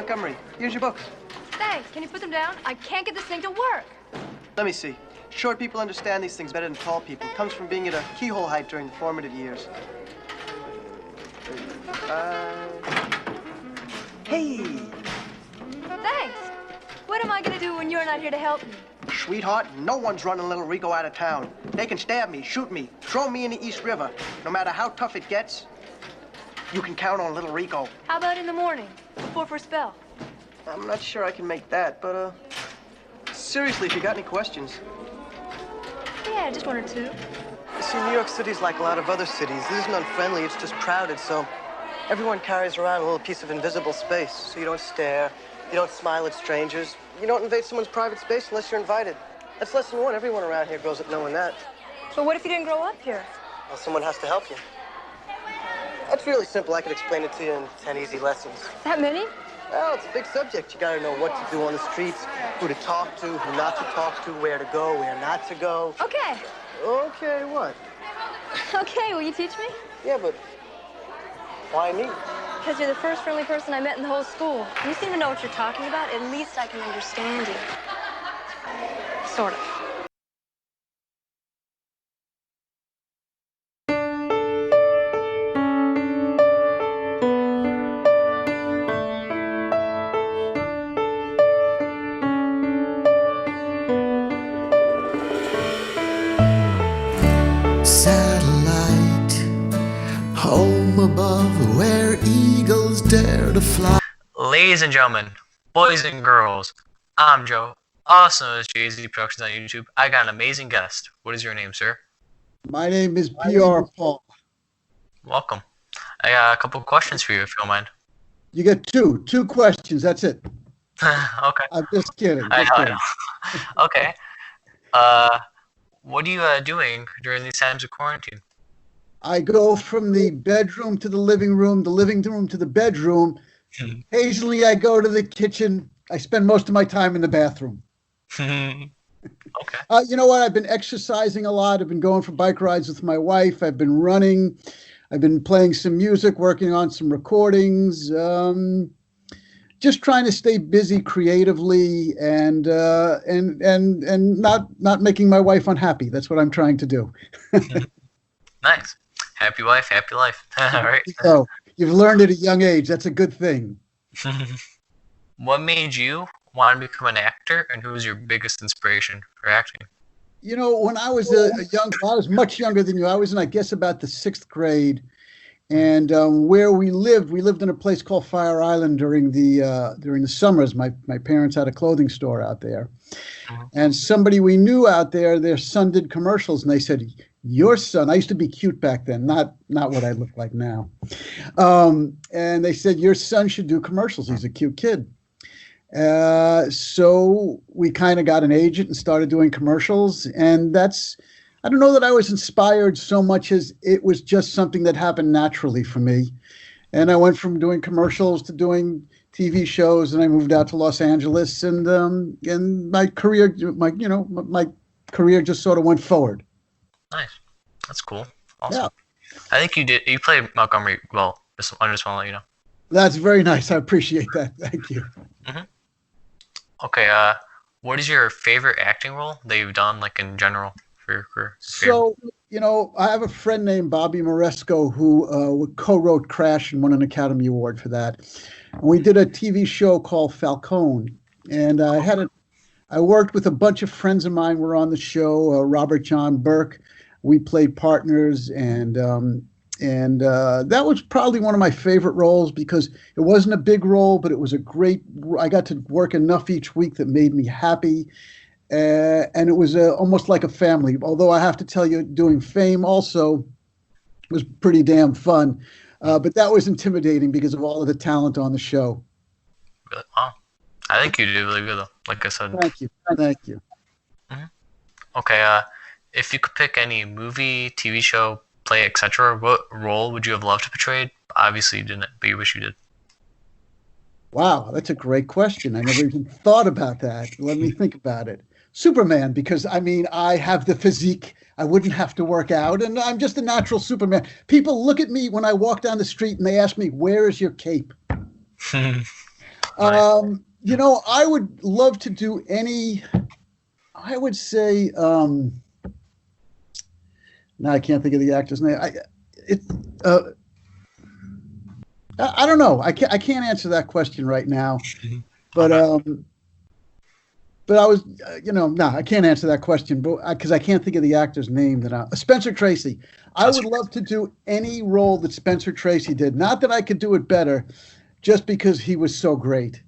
Montgomery, here's your books. Thanks. Can you put them down? I can't get this thing to work. Let me see. Short people understand these things better than tall people. It comes from being at a keyhole height during the formative years. Hey! Thanks. What am I going to do when you're not here to help me? Sweetheart, no one's running Little Rico out of town. They can stab me, shoot me, throw me in the East River. No matter how tough it gets, you can count on Little Rico. How about in the morning, before first bell? I'm not sure I can make that, but, seriously, if you got any questions. Yeah, just one or two. You see, New York City's like a lot of other cities. This isn't unfriendly, it's just crowded, so everyone carries around a little piece of invisible space. So you don't stare, you don't smile at strangers, you don't invade someone's private space unless you're invited. That's lesson one. Everyone around here grows up knowing that. But what if you didn't grow up here? Well, someone has to help you. That's really simple. I could explain it to you in 10 easy lessons. That many? Well, it's a big subject. You gotta know what to do on the streets, who to talk to, who not to talk to, where to go, where not to go. Okay. Okay, what? Okay, will you teach me? Yeah, but why me? Because you're the first friendly person I met in the whole school. You seem to know what you're talking about. At least I can understand you. Sort of. Satellite, home above where eagles dare to fly. Ladies and gentlemen, boys and girls, I'm Joe, also known as Jay-Z Productions on YouTube. I got an amazing guest. What is your name, sir? My name is P.R. Paul. Welcome. I got a couple of questions for you, if you don't mind. You get two questions. That's it. Okay. I'm just kidding. I Just know. kidding. Okay. What are you doing during these times of quarantine? I go from the bedroom to the living room to the bedroom. Occasionally, I go to the kitchen. I spend most of my time in the bathroom. Okay. You know what? I've been exercising a lot. I've been going for bike rides with my wife. I've been running. I've been playing some music, working on some recordings. Just trying to stay busy creatively and not making my wife unhappy. That's what I'm trying to do. Nice. Happy wife, happy life. All right. So you've learned at a young age. That's a good thing. What made you want to become an actor, and who was your biggest inspiration for acting? You know, when I was I was much younger than you. I was in, I guess, about the 6th grade. And where we lived in a place called Fire Island during the summers. My parents had a clothing store out there. And somebody we knew out there, their son did commercials, and they said, "Your son," I used to be cute back then, not what I look like now. And they said, "Your son should do commercials. He's a cute kid." So we kind of got an agent and started doing commercials, and I don't know that I was inspired so much as it was just something that happened naturally for me. And I went from doing commercials to doing TV shows, and I moved out to Los Angeles, and my career just sort of went forward. Nice. That's cool. Awesome. Yeah. I think you played Montgomery well. I just want to let you know. That's very nice. I appreciate that. Thank you. Okay. What is your favorite acting role that you've done, like in general? For your career? So, you know, I have a friend named Bobby Moresco who co-wrote Crash and won an Academy Award for that. And we did a TV show called Falcone, and I worked with a bunch of friends of mine. Were on the show. Robert John Burke. We played partners, and that was probably one of my favorite roles because it wasn't a big role, but it was I got to work enough each week that made me happy. And it was almost like a family. Although I have to tell you, doing Fame also was pretty damn fun. But that was intimidating because of all of the talent on the show. Really? Wow. I think you did really good, though. Like I said. Thank you. Thank you. Okay. If you could pick any movie, TV show, play, etc., what role would you have loved to portray? Obviously, you didn't, but you wish you did. Wow, that's a great question. I never even thought about that. Let me think about it. Superman, because I mean, I have the physique. I wouldn't have to work out, and I'm just a natural Superman. People look at me when I walk down the street and they ask me, "Where is your cape?" I would love to do any. I would say. Now I can't think of the actor's name. I don't know. I can't answer that question right now. But I was, I can't answer that question, because I can't think of the actor's name Spencer Tracy. I would love to do any role that Spencer Tracy did. Not that I could do it better, just because he was so great.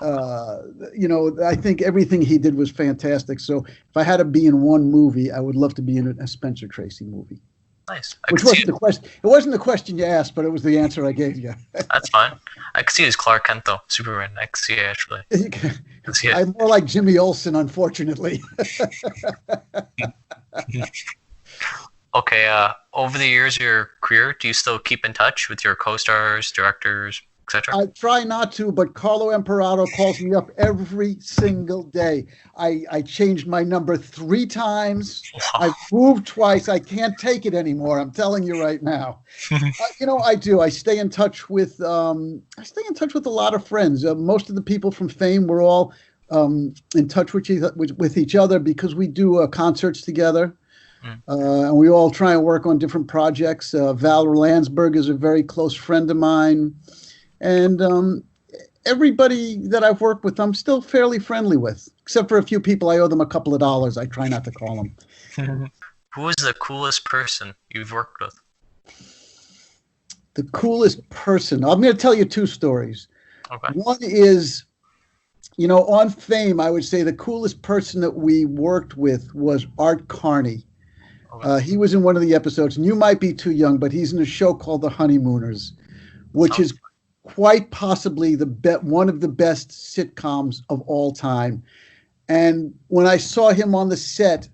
I think everything he did was fantastic. So if I had to be in one movie, I would love to be in a Spencer Tracy movie. Nice. Which wasn't the question. It wasn't the question you asked, but it was the answer I gave you. That's fine. I could see it as Clark Kent though, Superman. I could see it actually. I'm more like Jimmy Olsen, unfortunately. Okay. Over the years of your career, do you still keep in touch with your co-stars, directors, etc.? I try not to, but Carlo Imperato calls me up every single day. I changed my number 3 times. Wow. I've moved twice. I can't take it anymore. I'm telling you right now. I do. I stay in touch with a lot of friends. Most of the people from Fame, we're all in touch with each other because we do concerts together. And we all try and work on different projects. Val Landsberg is a very close friend of mine. And everybody that I've worked with, I'm still fairly friendly with, except for a few people I owe them a couple of dollars. I try not to call them. Who is the coolest person you've worked with? The coolest person? I'm going to tell you 2 stories. Okay. One is, on Fame, I would say the coolest person that we worked with was Art Carney. Okay. He was in one of the episodes, and you might be too young, but he's in a show called The Honeymooners, which is quite possibly one of the best sitcoms of all time. And when I saw him on the set,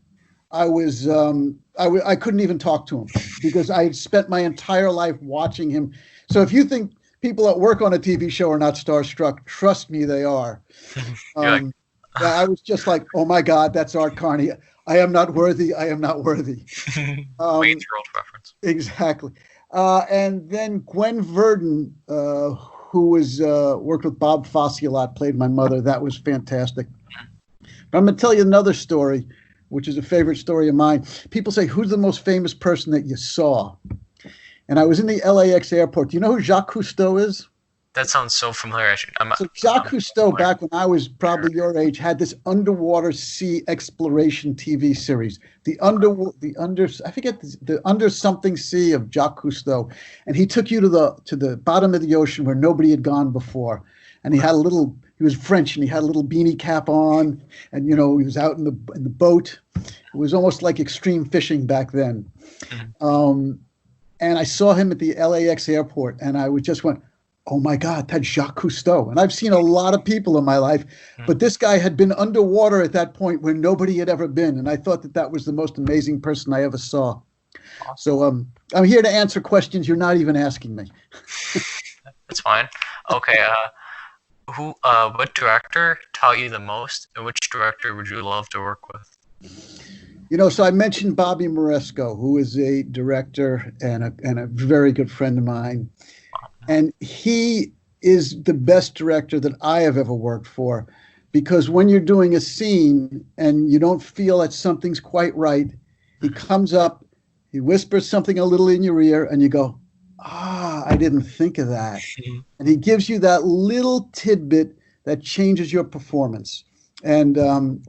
I couldn't even talk to him because I had spent my entire life watching him. So if you think people that work on a TV show are not starstruck, trust me, they are. I was just like, oh my God, that's Art Carney. I am not worthy. I am not worthy. 8-year-old reference. Exactly. And then Gwen Verdon, who was worked with Bob Fosse a lot, played my mother. That was fantastic. But I'm going to tell you another story, which is a favorite story of mine. People say, who's the most famous person that you saw? And I was in the LAX airport. Do you know who Jacques Cousteau is? That sounds so familiar. So Jacques Cousteau, back when I was probably your age, had this underwater sea exploration TV series, the Under Something Sea of Jacques Cousteau, and he took you to the bottom of the ocean where nobody had gone before, and he was French and he had a little beanie cap on, and he was out in the boat. It was almost like extreme fishing back then, and I saw him at the LAX airport, and I just went, oh my God, that's Jacques Cousteau. And I've seen a lot of people in my life, but this guy had been underwater at that point where nobody had ever been. And I thought that was the most amazing person I ever saw. Awesome. So I'm here to answer questions you're not even asking me. That's fine. Okay. What director taught you the most, and which director would you love to work with? So I mentioned Bobby Moresco, who is a director and a very good friend of mine. And he is the best director that I have ever worked for, because when you're doing a scene and you don't feel that something's quite right, he comes up, he whispers something a little in your ear, and you go, I didn't think of that. And he gives you that little tidbit that changes your performance. And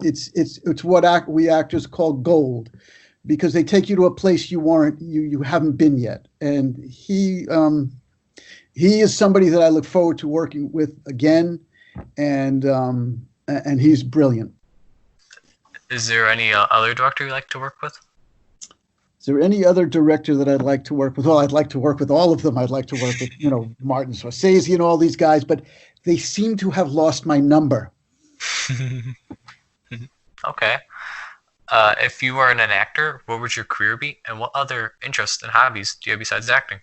it's what we actors call gold, because they take you to a place you haven't been yet. And he is somebody that I look forward to working with again, and he's brilliant. Is there any other director you like to work with? Is there any other director that I'd like to work with? Well, I'd like to work with all of them. I'd like to work with, Martin Scorsese and all these guys, but they seem to have lost my number. Okay. If you weren't an actor, what would your career be, and what other interests and hobbies do you have besides acting?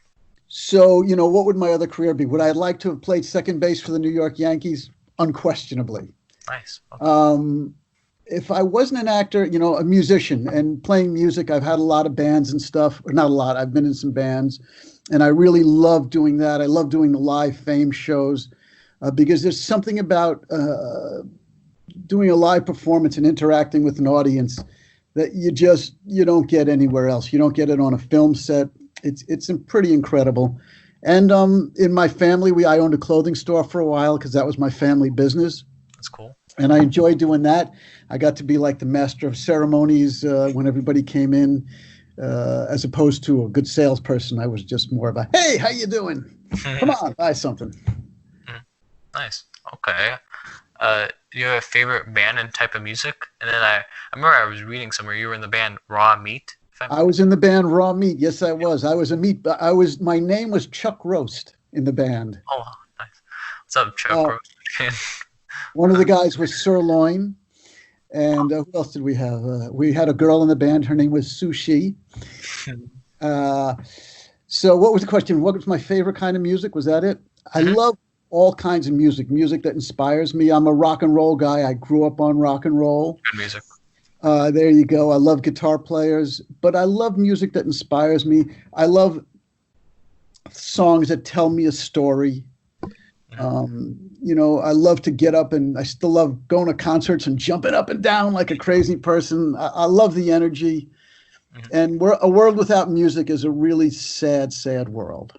So, what would my other career be? Would I like to have played second base for the New York Yankees? Unquestionably. Nice. Okay. If I wasn't an actor, a musician and playing music, I've had a lot of bands and stuff, or not a lot, I've been in some bands, and I really love doing that. I love doing the live Fame shows. because there's something about doing a live performance and interacting with an audience that you don't get anywhere else. You don't get it on a film set. It's pretty incredible. And in my family, I owned a clothing store for a while because that was my family business. That's cool. And I enjoyed doing that. I got to be like the master of ceremonies when everybody came in, as opposed to a good salesperson. I was just more of a, hey, how you doing? Come on, buy something. Nice. Okay. Do you have a favorite band and type of music? And then I remember I was reading somewhere you were in the band Raw Meat. I was in the band Raw Meat. Yes, I was. I was a meat. My name was Chuck Roast in the band. Oh, nice. What's up, Chuck Roast? One of the guys was Sirloin. And who else did we have? We had a girl in the band. Her name was Sushi. So what was the question? What was my favorite kind of music? Was that it? I love all kinds of music that inspires me. I'm a rock and roll guy. I grew up on rock and roll. Good music. There you go. I love guitar players, but I love music that inspires me. I love songs that tell me a story. I love to get up, and I still love going to concerts and jumping up and down like a crazy person. I love the energy. And a world without music is a really sad, sad world.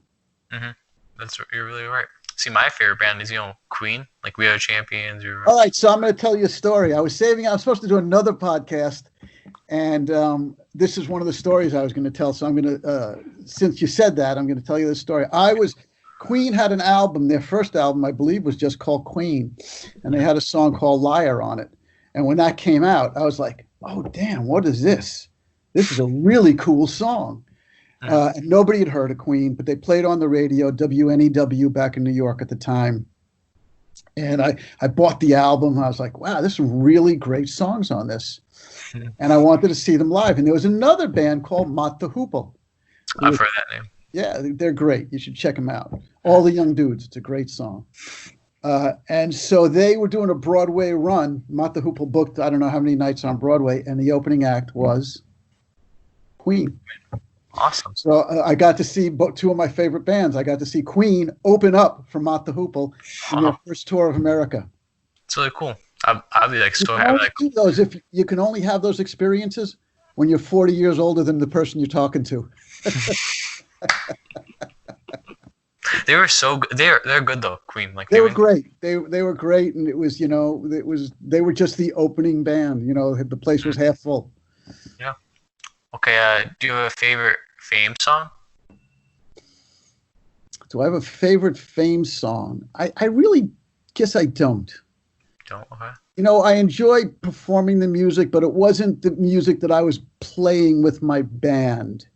You're really right. See, my favorite band is, Queen, like We Are Champions. All right, so I'm going to tell you a story. I was supposed to do another podcast, and this is one of the stories I was going to tell. So I'm going to, since you said that, I'm going to tell you this story. Queen had an album. Their first album, I believe, was just called Queen, and they had a song called Liar on it. And when that came out, I was like, oh, damn, what is this? This is a really cool song. And nobody had heard of Queen, but they played on the radio, WNEW back in New York at the time. And I bought the album. I was like, wow, there's some really great songs on this. And I wanted to see them live. And there was another band called Mott the Hoople. I've heard that name. Yeah, they're great. You should check them out. All the Young Dudes. It's a great song. And so they were doing a Broadway run. Mott the Hoople booked, I don't know how many nights on Broadway. And the opening act was Queen. Awesome. So I got to see two of my favorite bands. I got to see Queen open up for Mott the Hoople in their first tour of America. It's really cool. I'd be like so happy. If you can only have those experiences when you're 40 years older than the person you're talking to. They were so good. They're good though, Queen. Like they were great. They were great, and it was they were just the opening band. The place was half full. Yeah. Okay. Do you have a favorite Fame song? Do I have a favorite Fame song? I really guess I don't. Don't? Okay. I enjoy performing the music, but it wasn't the music that I was playing with my band.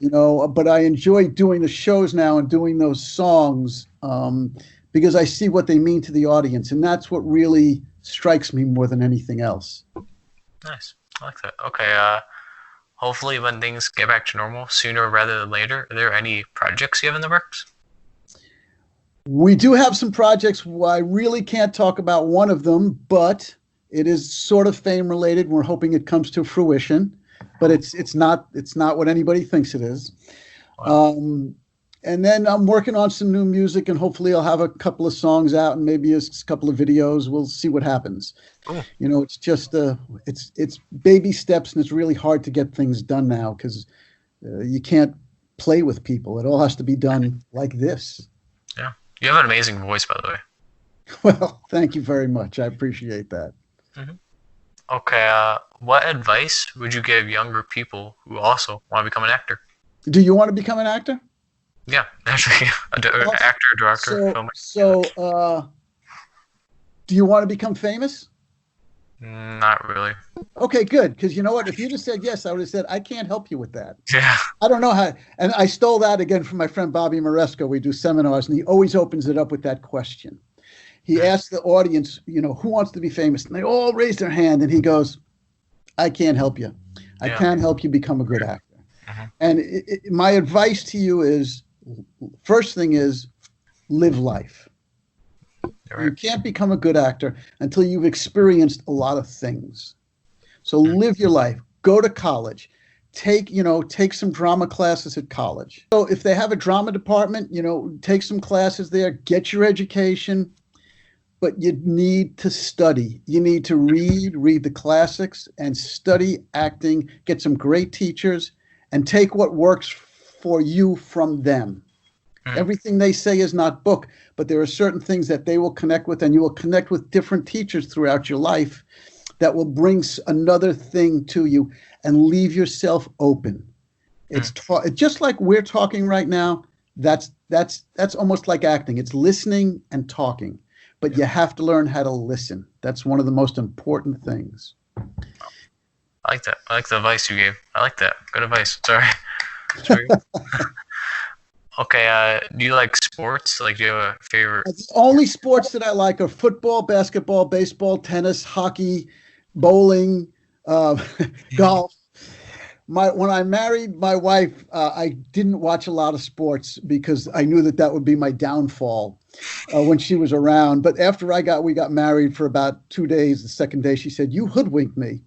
But I enjoy doing the shows now and doing those songs because I see what they mean to the audience, and that's what really strikes me more than anything else. Nice. I like that. Okay. Hopefully when things get back to normal sooner rather than later, are there any projects you have in the works? We do have some projects. I really can't talk about one of them, but it is sort of Fame related. We're hoping it comes to fruition, but it's not what anybody thinks it is. Wow. And then I'm working on some new music, and hopefully I'll have a couple of songs out and maybe a couple of videos. We'll see what happens. Cool. It's just it's baby steps, and it's really hard to get things done now because you can't play with people. It all has to be done like this. Yeah. You have an amazing voice, by the way. Well, thank you very much. I appreciate that. Okay. What advice would you give younger people who also want to become an actor? Do you want to become an actor? Yeah, actually, actor, director, filmmaker. So, do you want to become famous? Not really. Okay, good. Because you know what? If you just said yes, I would have said, I can't help you with that. Yeah. I don't know how. And I stole that again from my friend Bobby Moresco. We do seminars, and he always opens it up with that question. He asks the audience, who wants to be famous? And they all raise their hand, and he goes, I can't help you. I can't help you become a good actor. And my advice to you is, first thing is, live life. Right. You can't become a good actor until you've experienced a lot of things. So live your life. Go to college. Take some drama classes at college. So if they have a drama department, take some classes there. Get your education. but you need to study. You need to read the classics and study acting, get some great teachers, and take what works for you from them. Everything they say is not book, but there are certain things that they will connect with, and you will connect with different teachers throughout your life that will bring another thing to you, and leave yourself open. It's just like we're talking right now. That's almost like acting. It's listening and talking, but you have to learn how to listen. That's one of the most important things. I like that. I like the advice you gave. I like that. Good advice. Sorry. Okay, do you like sports? Like, do you have a favorite? The only sports that I like are football, basketball, baseball, tennis, hockey, bowling, golf. When I married my wife, I didn't watch a lot of sports because I knew that would be my downfall when she was around. But after we got married for about 2 days, the second day she said, "You hoodwinked me."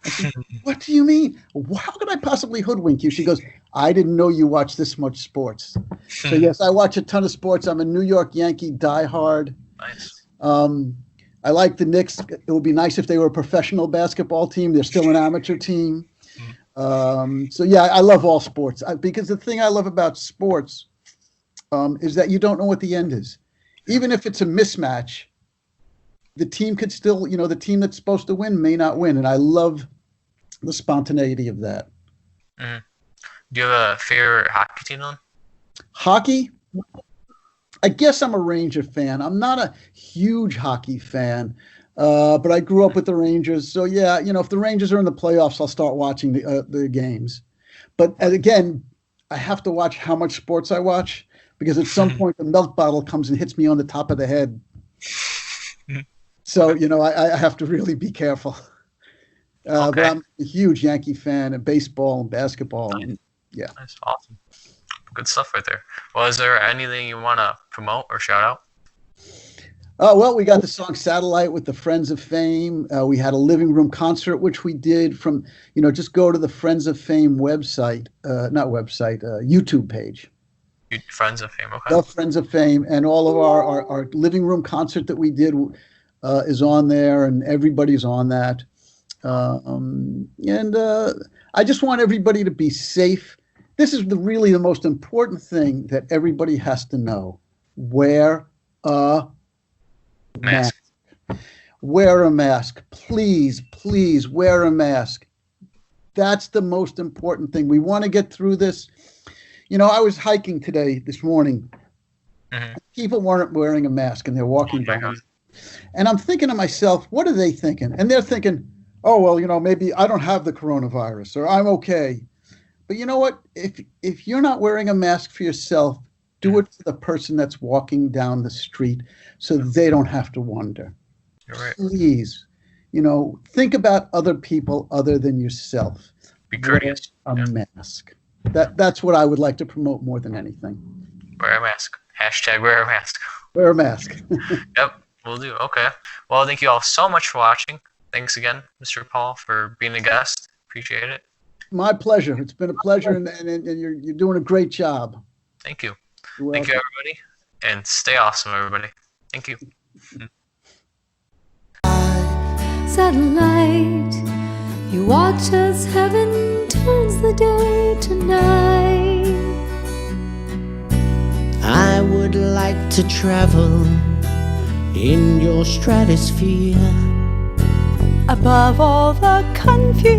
I said, "What do you mean? How could I possibly hoodwink you?" She goes, "I didn't know you watched this much sports." So yes, I watch a ton of sports. I'm a New York Yankee diehard. Nice. I like the Knicks. It would be nice if they were a professional basketball team. They're still an amateur team. So yeah, I love all sports because the thing I love about sports is that you don't know what the end is. Even if it's a mismatch, the team could still, the team that's supposed to win may not win. And I love the spontaneity of that. Do you have a favorite hockey team then? Hockey? I guess I'm a Ranger fan. I'm not a huge hockey fan, but I grew up with the Rangers. So yeah, if the Rangers are in the playoffs, I'll start watching the games. But again, I have to watch how much sports I watch, because at some point the milk bottle comes and hits me on the top of the head. So, I have to really be careful. Okay. But I'm a huge Yankee fan of baseball and basketball. Nice. And, yeah. That's awesome. Good stuff right there. Well, is there anything you want to promote or shout out? Well, we got the song Satellite with the Friends of Fame. We had a living room concert, which we did from, just go to the Friends of Fame website, YouTube page. Friends of Fame, okay. The Friends of Fame. And all of our living room concert that we did is on there, and everybody's on that. I just want everybody to be safe. This is really the most important thing that everybody has to know. Wear a mask. Wear a mask. Please, please wear a mask. That's the most important thing. We want to get through this. I was hiking this morning. Mm-hmm. People weren't wearing a mask, and they're walking by. And I'm thinking to myself, what are they thinking? And they're thinking, oh, well, maybe I don't have the coronavirus, or I'm okay. But you know what? If you're not wearing a mask for yourself, do it for the person that's walking down the street so they don't have to wonder. You're right. Please, think about other people other than yourself. Be courteous. Wear a mask. That's what I would like to promote more than anything. Wear a mask. # wear a mask. Wear a mask. Yep, we'll do. Okay. Well, thank you all so much for watching. Thanks again, Mr. Paul, for being a guest. Appreciate it. My pleasure. It's been a pleasure, and you're doing a great job. Thank you. Thank you, everybody. And stay awesome, everybody. Thank you. Satellite, you watch as heaven turns the day to night. I would like to travel in your stratosphere, Above all the confusion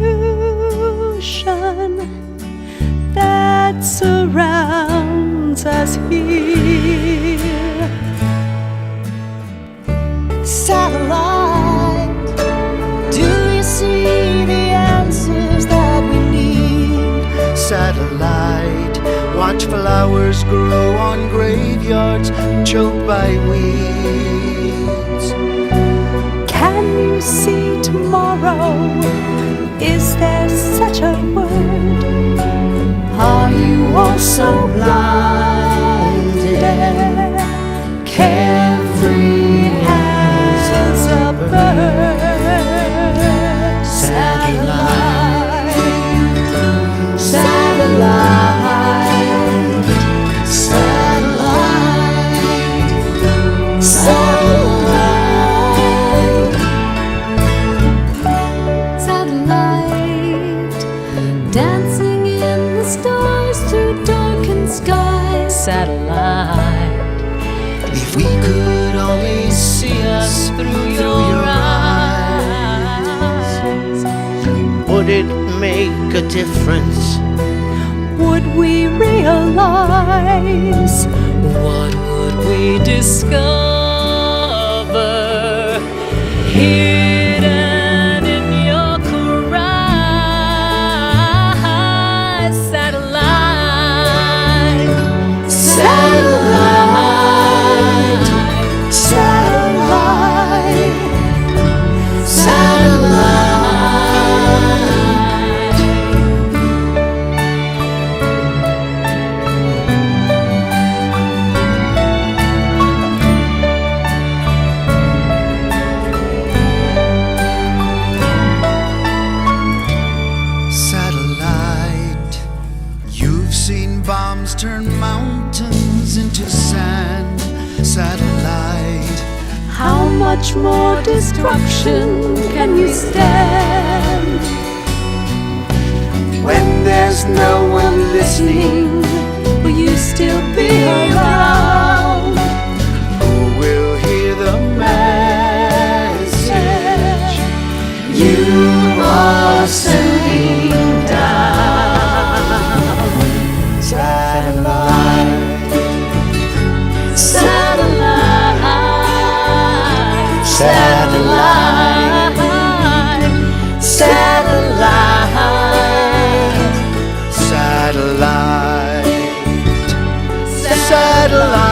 that surrounds us here. Satellite, do you see the answers that we need? Satellite, watch flowers grow on graveyards choked by weeds. Can you see tomorrow? Is there such a word? Are you also blinded, carefree as a bird? Satellite, satellite, satellite, satellite. satellite. If we could only see us through your eyes, Would it make a difference? would we realize? What would we discover? Hidden in your cries, satellite, satellite, satellite, satellite. Satellite, you've seen bombs turn mountains into sand. Satellite, How much more destruction can we stand? when there's no one listening, Will you still be around? who will hear the message you are sending down? Satellite, Satellite, satellite, satellite, satellite, satellite.